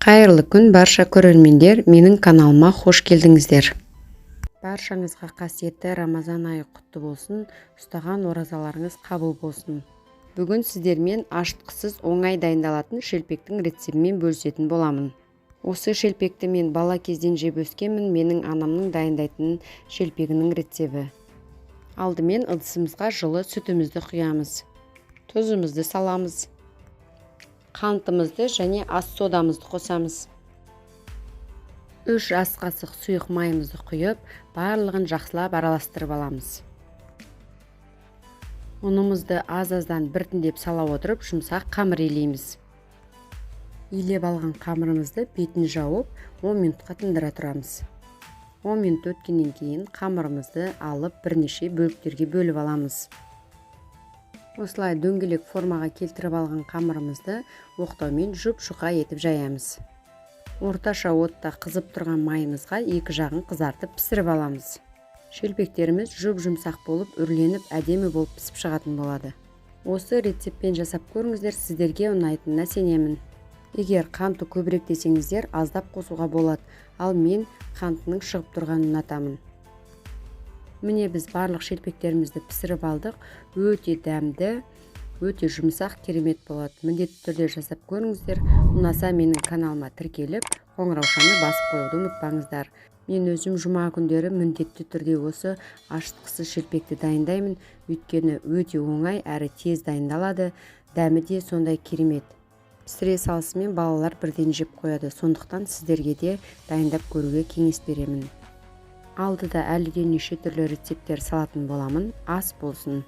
Қайырлы күн барша көрермендер, менің каналыма қош келдіңіздер. Баршаңызға қасиетті Рамазан айы құтты болсын, ұстаған оразаларыңыз қабыл болсын. Бүгін сіздермен ашытқысыз оңай дайындалатын шелпектің рецептімен бөлісетін боламын. Осы шелпекті мен бала кезден жеп өскенмін, менің анамның дайындайтын шелпегінің рецебі. Алдымен ыдысымызға жылы сүтімізді құямыз. Тұзымызды саламыз. Қантымызды және ас содамызды қосамыз. 3 ас қасық сұйық майымызды құйып, барлығын жақсылап араластырып аламыз. Ұнымызды аз-аздан біртіндеп сала отырып, жұмсақ қамыр илейміз. Илеп алған қамырымызды бетін жауып, 10 минутқа тындыра тұрамыз. 10 минут өткеннен кейін қамырымызды алып бірнеше бөліктерге бөліп аламыз. Осылай дөңгелек формаға келтіріп алған қамырымызды оқтаумен жұп-жұқа етіп жаямыз. Орташа отта қызып тұрған майымызға екі жағын қызартып пісіріп аламыз. Шелпектеріміз жұп-жұмсақ болып, үрленіп, әдемі болып пісіп шығатын болады. Осы рецептпен жасап көріңіздер, сіздерге ұнайтынына сенемін. Егер қанты көбірек десеңіздер, аздап қосуға болады, ал мен қантының шығып тұрғанын ұнатамын. Міне біз барлық шелпектерімізді пісіріп алдық. Өте дәмді, өте жұмсақ, керемет болады. Міндетті түрде жасап көріңіздер. Ұнаса менің каналыма тіркеліп, қоңыраушаны басып қоюды ұмытпаңыздар. Мен өзім жұма күндері міндетті түрде осы ашытқысыз шелпекті дайындаймын. Өйткені өте оңай әрі тез дайындалады. Дәмі де сондай керемет. Пісіре салысымен балалар бірден жеп қояды. Сондықтан сіздерге де дайындап көруге кеңес беремін. Алдыда әлі де неше түрлі рецепттер салатын боламын. Ас болсын.